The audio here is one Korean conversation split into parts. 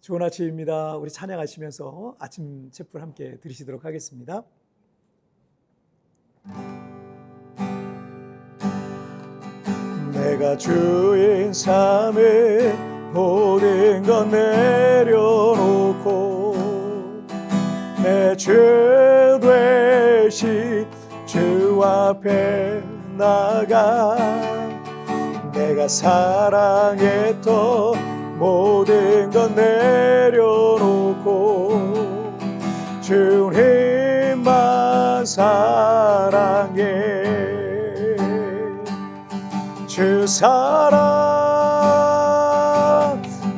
좋은 아침입니다. 우리 찬양하시면서 아침 촛불 함께 들으시도록 하겠습니다. 내가 주인 삼에 모든 것 내려놓고 내 죄 되신 주 앞에 나가 내가 사랑했던 모든 것 내려놓고 주님만 사랑해. 주 사랑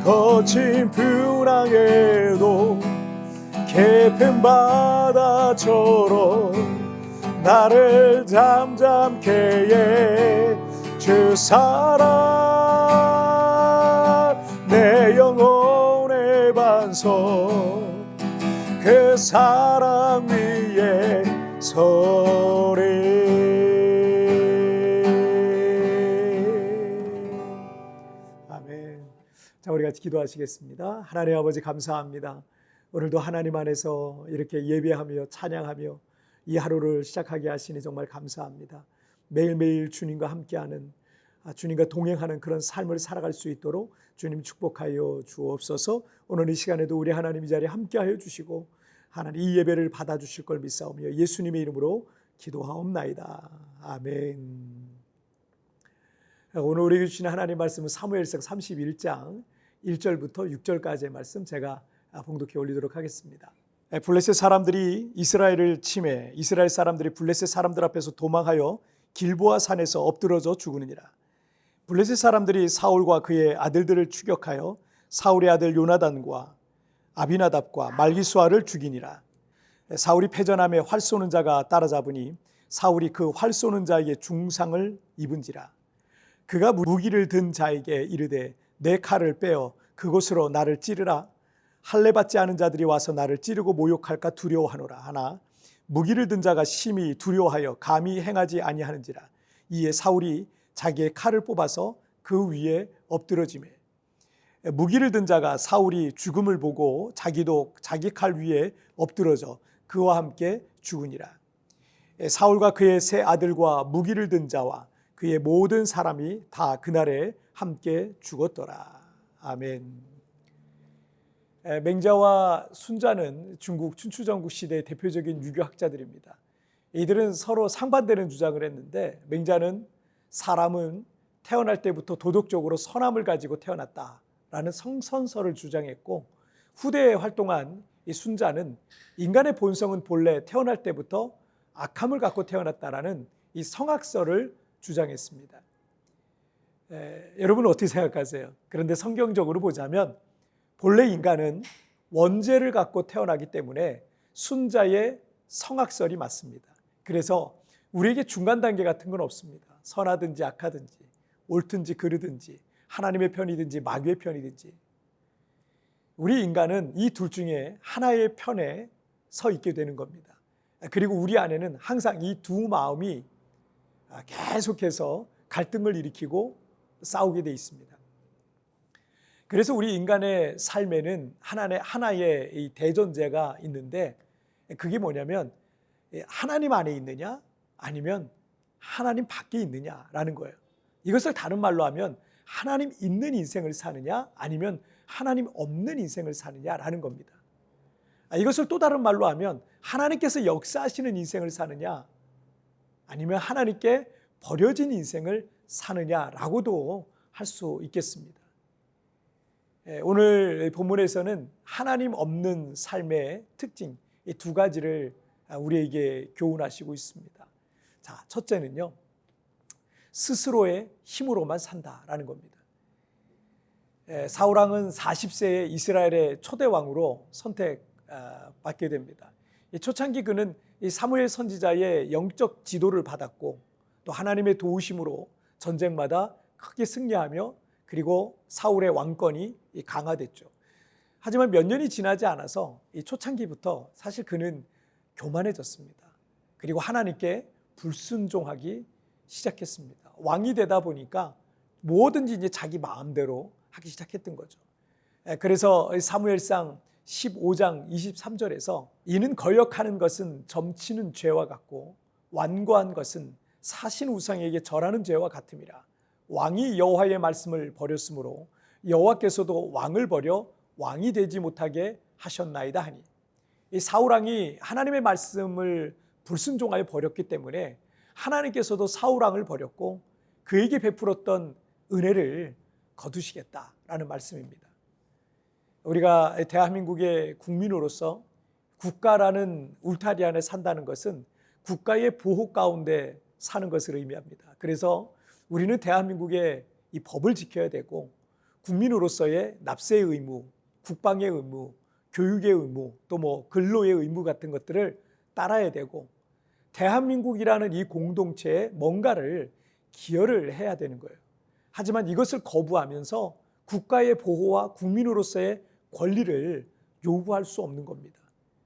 거친 풍랑에도 깊은 바다처럼 나를 잠잠케 해. 주 사랑 내 영혼의 반석 그 사랑 위에 서리. 아멘. 자, 우리 같이 기도하시겠습니다. 하나님 아버지 감사합니다. 오늘도 하나님 안에서 이렇게 예배하며 찬양하며 이 하루를 시작하게 하시니 정말 감사합니다. 매일매일 주님과 함께하는, 주님과 동행하는 그런 삶을 살아갈 수 있도록 주님 축복하여 주옵소서. 오늘 이 시간에도 우리 하나님 이 자리에 함께하여 주시고 하나님 이 예배를 받아주실 걸 믿사오며 예수님의 이름으로 기도하옵나이다. 아멘. 오늘 우리에게 주신 하나님 말씀은 사무엘상 31장 1절부터 6절까지의 말씀 제가 봉독해 올리도록 하겠습니다. 블레셋 사람들이 이스라엘을 침해 이스라엘 사람들이 블레셋 사람들 앞에서 도망하여 길보아 산에서 엎드러져 죽으니라. 블레셋 사람들이 사울과 그의 아들들을 추격하여 사울의 아들 요나단과 아비나답과 말기수아를 죽이니라. 사울이 패전함에 활 쏘는 자가 따라잡으니 사울이 그 활 쏘는 자에게 중상을 입은지라. 그가 무기를 든 자에게 이르되 내 칼을 빼어 그곳으로 나를 찌르라. 할례 받지 않은 자들이 와서 나를 찌르고 모욕할까 두려워하노라. 하나 무기를 든 자가 심히 두려워하여 감히 행하지 아니하는지라. 이에 사울이 자기의 칼을 뽑아서 그 위에 엎드러지매 무기를 든 자가 사울이 죽음을 보고 자기도 자기 칼 위에 엎드러져 그와 함께 죽으니라. 사울과 그의 세 아들과 무기를 든 자와 그의 모든 사람이 다 그날에 함께 죽었더라. 아멘. 맹자와 순자는 중국 춘추전국 시대의 대표적인 유교학자들입니다. 이들은 서로 상반되는 주장을 했는데 맹자는 사람은 태어날 때부터 도덕적으로 선함을 가지고 태어났다라는 성선설을 주장했고 후대에 활동한 이 순자는 인간의 본성은 본래 태어날 때부터 악함을 갖고 태어났다라는 이 성악설을 주장했습니다. 여러분은 어떻게 생각하세요? 그런데 성경적으로 보자면 본래 인간은 원죄를 갖고 태어나기 때문에 순자의 성악설이 맞습니다. 그래서 우리에게 중간 단계 같은 건 없습니다. 선하든지 악하든지 옳든지 그르든지 하나님의 편이든지 마귀의 편이든지 우리 인간은 이 둘 중에 하나의 편에 서 있게 되는 겁니다. 그리고 우리 안에는 항상 이 두 마음이 계속해서 갈등을 일으키고 싸우게 돼 있습니다. 그래서 우리 인간의 삶에는 하나의 이 대전제가 있는데 그게 뭐냐면 하나님 안에 있느냐 아니면 하나님 밖에 있느냐라는 거예요. 이것을 다른 말로 하면 하나님 있는 인생을 사느냐 아니면 하나님 없는 인생을 사느냐라는 겁니다. 이것을 또 다른 말로 하면 하나님께서 역사하시는 인생을 사느냐 아니면 하나님께 버려진 인생을 사느냐라고도 할 수 있겠습니다. 오늘 본문에서는 하나님 없는 삶의 특징 이 두 가지를 우리에게 교훈하시고 있습니다. 자, 첫째는요, 스스로의 힘으로만 산다라는 겁니다. 사울왕은 40세에 이스라엘의 초대 왕으로 선택받게 됩니다. 초창기 그는 사무엘 선지자의 영적 지도를 받았고 또 하나님의 도우심으로 전쟁마다 크게 승리하며 그리고 사울의 왕권이 강화됐죠. 하지만 몇 년이 지나지 않아서 이 초창기부터 사실 그는 교만해졌습니다. 그리고 하나님께 불순종하기 시작했습니다. 왕이 되다 보니까 뭐든지 이제 자기 마음대로 하기 시작했던 거죠. 그래서 사무엘상 15장 23절에서 이는 거역하는 것은 점치는 죄와 같고 완고한 것은 사신 우상에게 절하는 죄와 같음이라. 왕이 여호와의 말씀을 버렸으므로 여호와께서도 왕을 버려 왕이 되지 못하게 하셨나이다 하니, 이 사울왕이 하나님의 말씀을 불순종하여 버렸기 때문에 하나님께서도 사울왕을 버렸고 그에게 베풀었던 은혜를 거두시겠다라는 말씀입니다. 우리가 대한민국의 국민으로서 국가라는 울타리 안에 산다는 것은 국가의 보호 가운데 사는 것을 의미합니다. 그래서 우리는 대한민국의 이 법을 지켜야 되고 국민으로서의 납세의 의무, 국방의 의무, 교육의 의무, 또 근로의 의무 같은 것들을 따라야 되고 대한민국이라는 이 공동체에 뭔가를 기여를 해야 되는 거예요. 하지만 이것을 거부하면서 국가의 보호와 국민으로서의 권리를 요구할 수 없는 겁니다.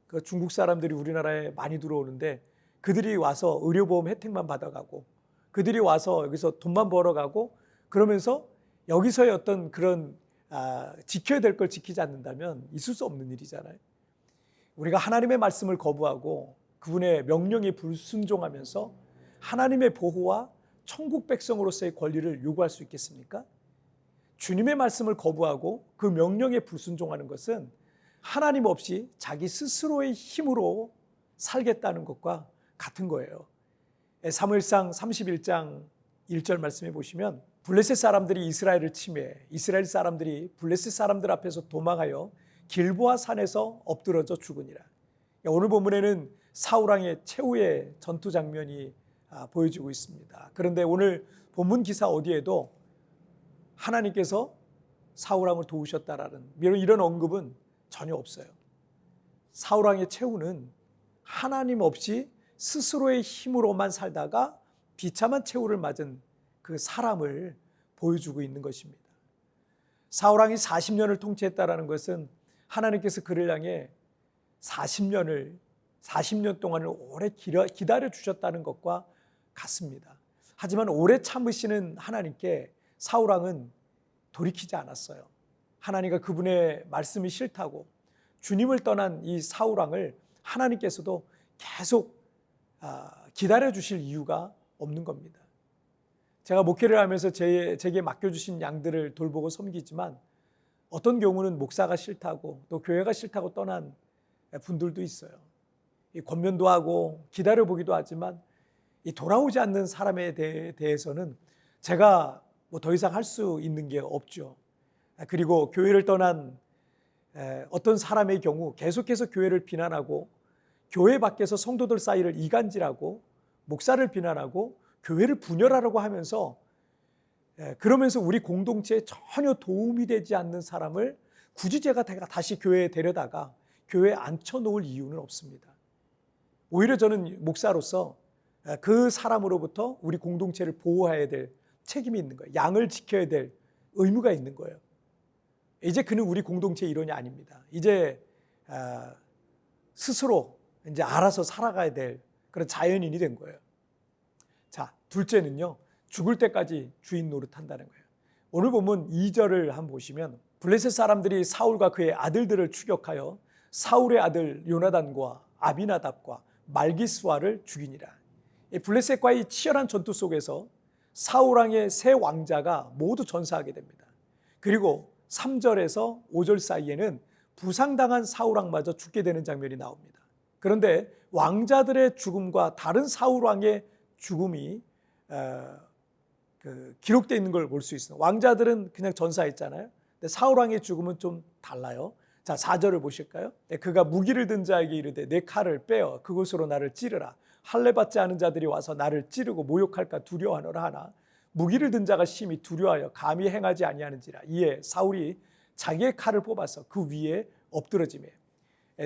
그 중국 사람들이 우리나라에 많이 들어오는데 그들이 와서 의료보험 혜택만 받아가고 그들이 와서 여기서 돈만 벌어가고 그러면서 여기서의 어떤 그런 지켜야 될 걸 지키지 않는다면 있을 수 없는 일이잖아요. 우리가 하나님의 말씀을 거부하고 그분의 명령에 불순종하면서 하나님의 보호와 천국 백성으로서의 권리를 요구할 수 있겠습니까? 주님의 말씀을 거부하고 그 명령에 불순종하는 것은 하나님 없이 자기 스스로의 힘으로 살겠다는 것과 같은 거예요. 사무엘상 31장 1절 말씀해 보시면 블레셋 사람들이 이스라엘을 침해 이스라엘 사람들이 블레셋 사람들 앞에서 도망하여 길보아 산에서 엎드러져 죽으니라. 오늘 본문에는 사울왕의 최후의 전투 장면이 보여지고 있습니다. 그런데 오늘 본문 기사 어디에도 하나님께서 사울왕을 도우셨다라는 이런 언급은 전혀 없어요. 사울왕의 최후는 하나님 없이 스스로의 힘으로만 살다가 비참한 최후를 맞은 그 사람을 보여주고 있는 것입니다. 사울왕이 40년을 통치했다라는 것은 하나님께서 그를 향해 40년 동안을 오래 기다려 주셨다는 것과 같습니다. 하지만 오래 참으시는 하나님께 사울왕은 돌이키지 않았어요. 하나님과 그분의 말씀이 싫다고 주님을 떠난 이 사울왕을 하나님께서도 계속 기다려 주실 이유가 없는 겁니다. 제가 목회를 하면서 제게 맡겨주신 양들을 돌보고 섬기지만 어떤 경우는 목사가 싫다고 또 교회가 싫다고 떠난 분들도 있어요. 권면도 하고 기다려보기도 하지만 이 돌아오지 않는 사람에 대해서는 제가 더 이상 할 수 있는 게 없죠. 그리고 교회를 떠난 어떤 사람의 경우 계속해서 교회를 비난하고 교회 밖에서 성도들 사이를 이간질하고 목사를 비난하고 교회를 분열하려고 하면서 그러면서 우리 공동체에 전혀 도움이 되지 않는 사람을 굳이 제가 다시 교회에 데려다가 교회에 앉혀놓을 이유는 없습니다. 오히려 저는 목사로서 그 사람으로부터 우리 공동체를 보호해야 될 책임이 있는 거예요. 양을 지켜야 될 의무가 있는 거예요. 이제 그는 우리 공동체의 일원이 아닙니다. 이제 스스로 이제 알아서 살아가야 될 그런 자연인이 된 거예요. 자, 둘째는요, 죽을 때까지 주인 노릇한다는 거예요. 오늘 보면 2절을 한번 보시면 블레셋 사람들이 사울과 그의 아들들을 추격하여 사울의 아들 요나단과 아비나답과 말기스와를 죽이니라. 블레셋과의 치열한 전투 속에서 사울왕의 세 왕자가 모두 전사하게 됩니다. 그리고 3절에서 5절 사이에는 부상당한 사울왕마저 죽게 되는 장면이 나옵니다. 그런데 왕자들의 죽음과 다른 사울왕의 죽음이 기록되어 있는 걸 볼 수 있어요. 왕자들은 그냥 전사했잖아요. 근데 사울왕의 죽음은 좀 달라요. 자, 4절을 보실까요? 그가 무기를 든 자에게 이르되 내 칼을 빼어 그곳으로 나를 찌르라. 할례 받지 않은 자들이 와서 나를 찌르고 모욕할까 두려워하노라 하나 무기를 든 자가 심히 두려워하여 감히 행하지 아니하는지라. 이에 사울이 자기의 칼을 뽑아서 그 위에 엎드러지매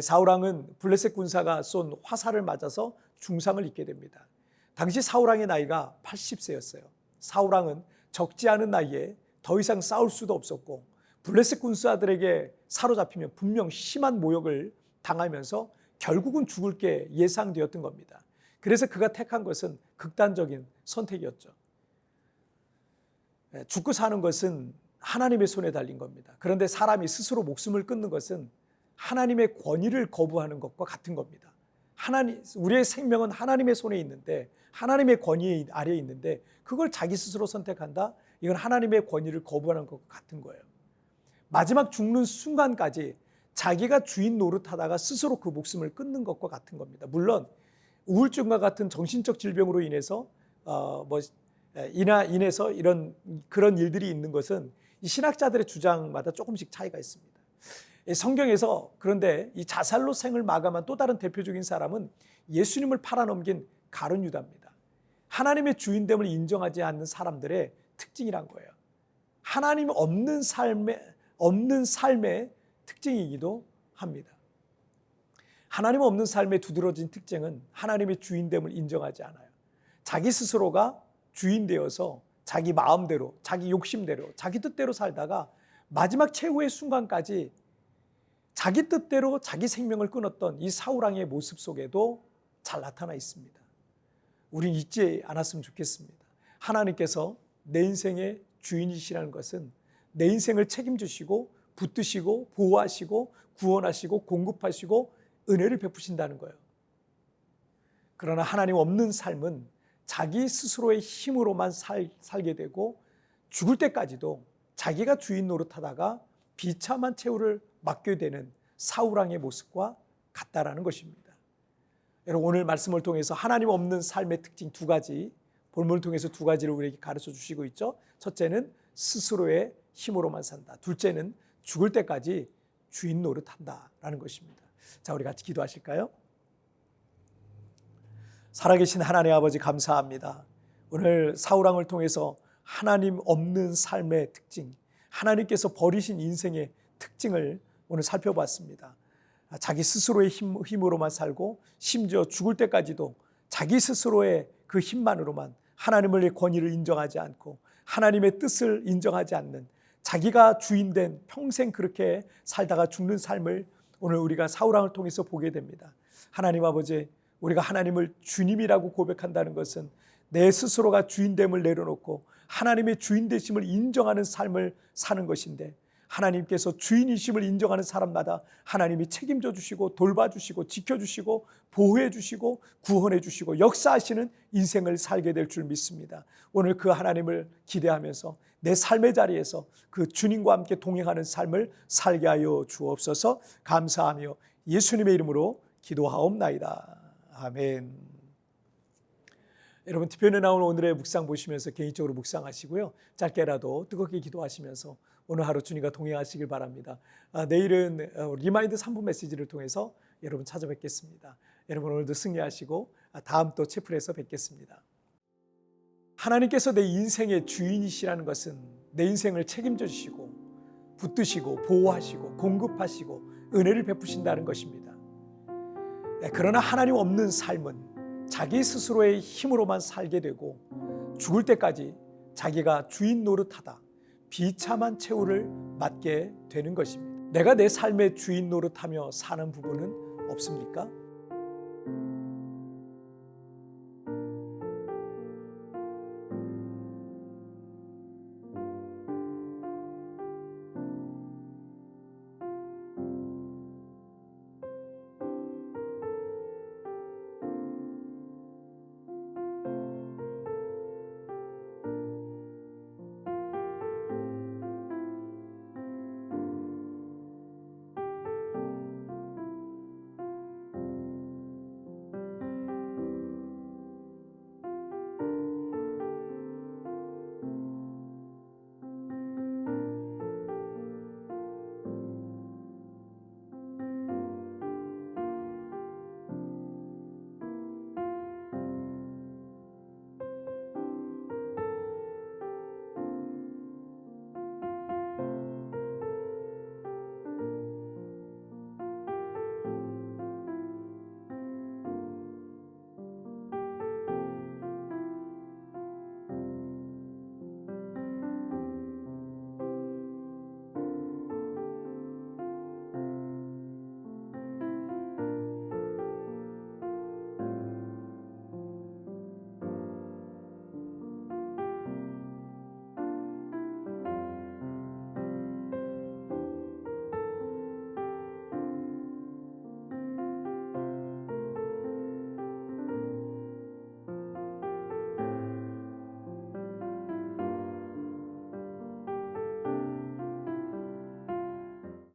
사울왕은 블레셋 군사가 쏜 화살을 맞아서 중상을 입게 됩니다. 당시 사울왕의 나이가 80세였어요. 사울왕은 적지 않은 나이에 더 이상 싸울 수도 없었고 블레셋 군사들에게 사로잡히면 분명 심한 모욕을 당하면서 결국은 죽을 게 예상되었던 겁니다. 그래서 그가 택한 것은 극단적인 선택이었죠. 죽고 사는 것은 하나님의 손에 달린 겁니다. 그런데 사람이 스스로 목숨을 끊는 것은 하나님의 권위를 거부하는 것과 같은 겁니다. 우리의 생명은 하나님의 손에 있는데, 하나님의 권위 아래에 있는데, 그걸 자기 스스로 선택한다? 이건 하나님의 권위를 거부하는 것과 같은 거예요. 마지막 죽는 순간까지 자기가 주인 노릇하다가 스스로 그 목숨을 끊는 것과 같은 겁니다. 물론 우울증과 같은 정신적 질병으로 인해서 인해서 그런 일들이 있는 것은 이 신학자들의 주장마다 조금씩 차이가 있습니다. 성경에서 그런데 이 자살로 생을 마감한 또 다른 대표적인 사람은 예수님을 팔아넘긴 가룟 유다입니다. 하나님의 주인됨을 인정하지 않는 사람들의 특징이란 거예요. 하나님 없는 삶의 특징이기도 합니다. 하나님 없는 삶의 두드러진 특징은 하나님의 주인됨을 인정하지 않아요. 자기 스스로가 주인 되어서 자기 마음대로, 자기 욕심대로, 자기 뜻대로 살다가 마지막 최후의 순간까지 자기 뜻대로 자기 생명을 끊었던 이 사울왕의 모습 속에도 잘 나타나 있습니다. 우린 잊지 않았으면 좋겠습니다. 하나님께서 내 인생의 주인이시라는 것은 내 인생을 책임지시고 붙드시고 보호하시고 구원하시고 공급하시고 은혜를 베푸신다는 거예요. 그러나 하나님 없는 삶은 자기 스스로의 힘으로만 살게 되고 죽을 때까지도 자기가 주인 노릇하다가 비참한 최후를 맞게 되는 사울왕의 모습과 같다라는 것입니다. 여러분, 오늘 말씀을 통해서 하나님 없는 삶의 특징 두 가지, 본문을 통해서 두 가지를 우리에게 가르쳐 주시고 있죠. 첫째는 스스로의 힘으로만 산다. 둘째는 죽을 때까지 주인 노릇한다라는 것입니다. 자, 우리 같이 기도하실까요? 살아계신 하나님 아버지, 감사합니다. 오늘 사울왕을 통해서 하나님 없는 삶의 특징, 하나님께서 버리신 인생의 특징을 오늘 살펴봤습니다. 자기 스스로의 힘으로만 살고 심지어 죽을 때까지도 자기 스스로의 그 힘만으로만 하나님의 권위를 인정하지 않고 하나님의 뜻을 인정하지 않는 자기가 주인된 평생 그렇게 살다가 죽는 삶을 오늘 우리가 사울왕을 통해서 보게 됩니다. 하나님 아버지, 우리가 하나님을 주님이라고 고백한다는 것은 내 스스로가 주인됨을 내려놓고 하나님의 주인 되심을 인정하는 삶을 사는 것인데, 하나님께서 주인이심을 인정하는 사람마다 하나님이 책임져 주시고 돌봐주시고 지켜주시고 보호해 주시고 구원해 주시고 역사하시는 인생을 살게 될 줄 믿습니다. 오늘 그 하나님을 기대하면서 내 삶의 자리에서 그 주님과 함께 동행하는 삶을 살게 하여 주옵소서. 감사하며 예수님의 이름으로 기도하옵나이다. 아멘. 여러분, TVN에 나온 오늘의 묵상 보시면서 개인적으로 묵상하시고요, 짧게라도 뜨겁게 기도하시면서 오늘 하루 주님과 동행하시길 바랍니다. 내일은 리마인드 3분 메시지를 통해서 여러분 찾아뵙겠습니다. 여러분, 오늘도 승리하시고 다음 또 채플에서 뵙겠습니다. 하나님께서 내 인생의 주인이시라는 것은 내 인생을 책임져 주시고 붙드시고 보호하시고 공급하시고 은혜를 베푸신다는 것입니다. 그러나 하나님 없는 삶은 자기 스스로의 힘으로만 살게 되고 죽을 때까지 자기가 주인 노릇하다 비참한 최후를 맞게 되는 것입니다. 내가 내 삶의 주인 노릇하며 사는 부분은 없습니까?